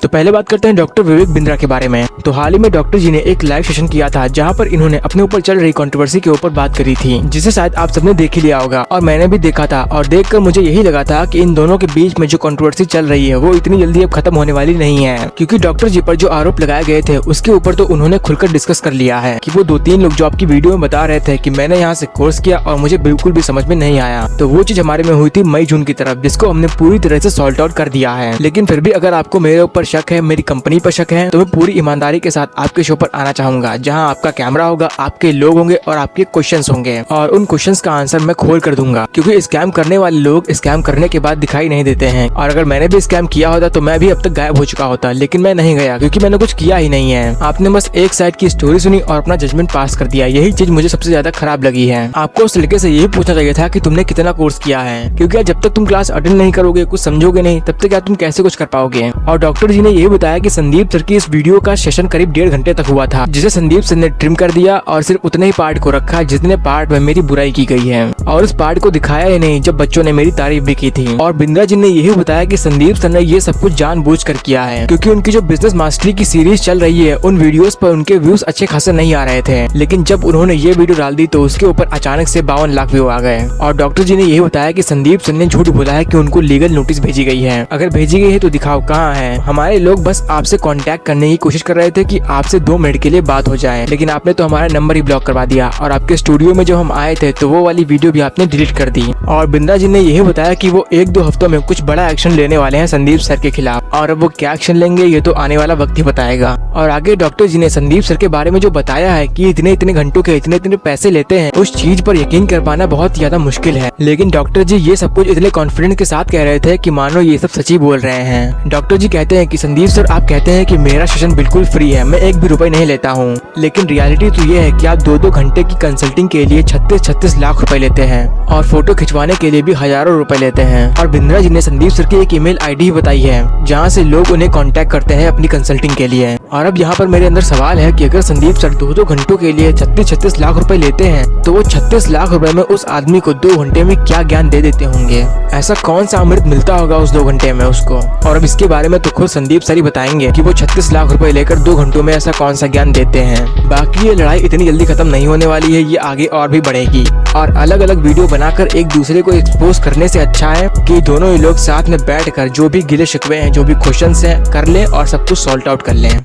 तो पहले बात करते हैं डॉक्टर विवेक बिंद्रा के बारे में। तो हाल ही में डॉक्टर जी ने एक लाइव सेशन किया था जहां पर इन्होंने अपने ऊपर चल रही कंट्रोवर्सी के ऊपर बात करी थी, जिसे शायद आप सबने देख ही लिया होगा और मैंने भी देखा था। और देखकर मुझे यही लगा था कि इन दोनों के बीच में जो कंट्रोवर्सी चल रही है वो इतनी जल्दी अब खत्म होने वाली नहीं है, क्योंकि डॉक्टर जी पर जो आरोप लगाए गए थे उसके ऊपर तो उन्होंने खुलकर डिस्कस कर लिया है कि वो 2-3 लोग जो आपकी वीडियो में बता रहे थे कि मैंने यहाँ से कोर्स किया और मुझे बिल्कुल भी समझ में नहीं आया, तो वो चीज हमारे में हुई थी मई जून की तरफ, जिसको हमने पूरी तरह से सॉल्ट आउट कर दिया है। लेकिन फिर भी अगर आपको मेरे ऊपर शक है, मेरी कंपनी पर शक है, तो मैं पूरी ईमानदारी के साथ आपके शो पर आना चाहूंगा, जहां आपका कैमरा होगा, आपके लोग होंगे और आपके क्वेश्चंस होंगे, और उन क्वेश्चंस का आंसर मैं खोल कर दूंगा, क्योंकि स्कैम करने वाले लोग स्कैम करने के बाद दिखाई नहीं देते हैं। और अगर मैंने भी स्कैम किया होता तो मैं भी अब तक गायब हो चुका होता, लेकिन मैं नहीं गया क्योंकि मैंने कुछ किया ही नहीं है। आपने बस एक साइड की स्टोरी सुनी और अपना जजमेंट पास कर दिया। यही चीज मुझे सबसे ज्यादा खराब लगी है। आपको उस लड़के से यही पूछना चाहिए था कि तुमने कितना कोर्स किया है, क्योंकि जब तक तुम क्लास अटेंड नहीं करोगे, कुछ समझोगे नहीं, तब तक क्या तुम कैसे कुछ कर पाओगे। और डॉक्टर जी ने यही बताया कि संदीप सर की इस वीडियो का सेशन करीब 1.5 घंटे तक हुआ था, जिसे संदीप सर ने ट्रिम कर दिया और सिर्फ उतने ही पार्ट को रखा जितने पार्ट में मेरी बुराई की गई है, और उस पार्ट को दिखाया ही नहीं जब बच्चों ने मेरी तारीफ भी की थी। और बिंद्रा जी ने यही बताया कि संदीप सर ने ये सब कुछ जानबूझकर किया है, क्योंकि उनकी जो बिजनेस मास्टरी की सीरीज चल रही है उन वीडियोस पर उनके व्यूज अच्छे खासे नहीं आ रहे थे, लेकिन जब उन्होंने ये वीडियो डाल दी तो उसके ऊपर अचानक से 52 लाख व्यू आ गए। और डॉक्टर जी ने यही बताया कि संदीप सर ने झूठ बोला है कि उनको लीगल नोटिस भेजी गई है। अगर भेजी गई है तो दिखाओ कहाँ है। हमारे लोग बस आपसे कांटेक्ट करने की कोशिश कर रहे थे कि आपसे 2 मिनट के लिए बात हो जाए, लेकिन आपने तो हमारा नंबर ही ब्लॉक करवा दिया, और आपके स्टूडियो में जब हम आए थे तो वो वाली वीडियो भी आपने डिलीट कर दी। और बिंद्रा जी ने यही बताया कि वो 1-2 हफ्तों में कुछ बड़ा एक्शन लेने वाले हैं संदीप सर के खिलाफ, और अब वो क्या एक्शन लेंगे ये तो आने वाला वक्त ही बताएगा। और आगे डॉक्टर जी ने संदीप सर के बारे में जो बताया है कि इतने घंटों के इतने पैसे लेते हैं, उस चीज पर यकीन कर पाना बहुत ज्यादा मुश्किल है। लेकिन डॉक्टर जी ये सब कुछ इतने कॉन्फिडेंस के साथ कह रहे थे कि मानो ये सब सच्ची बोल रहे हैं। डॉक्टर जी कहते हैं कि संदीप सर आप कहते हैं कि मेरा सेशन बिल्कुल फ्री है, मैं 1 भी रुपए नहीं लेता हूँ, लेकिन रियलिटी तो ये है कि आप 2-2 घंटे की कंसल्टिंग के लिए 36 लाख रुपए लेते हैं, और फोटो खिंचवाने के लिए भी हजारों रुपए लेते हैं। और बिंद्रा जी ने संदीप सर की एक ईमेल आईडी बताई है जहाँ से लोग उन्हें कांटेक्ट करते हैं अपनी कंसल्टिंग के लिए। और अब यहाँ पर मेरे अंदर सवाल है कि अगर संदीप सर 2-2 घंटों के लिए 36 लाख रुपए लेते हैं, तो वो 36 लाख रुपए में उस आदमी को 2 घंटे में क्या ज्ञान दे देते होंगे। ऐसा कौन सा अमृत मिलता होगा उस 2 घंटे में उसको। और अब इसके बारे में तो खुद संदीप सर ही बताएंगे कि वो 36 लाख रुपए लेकर 2 घंटों में ऐसा कौन सा ज्ञान देते हैं। बाकी ये लड़ाई इतनी जल्दी खत्म नहीं होने वाली है, ये आगे और भी बढ़ेगी, और अलग अलग वीडियो बनाकर एक दूसरे को एक्सपोज करने से अच्छा है कि दोनों ही लोग साथ में बैठकर जो भी गिले शिकवे हैं, जो भी क्वेश्चंस हैं, कर लें और सब कुछ सॉल्ट आउट कर लें।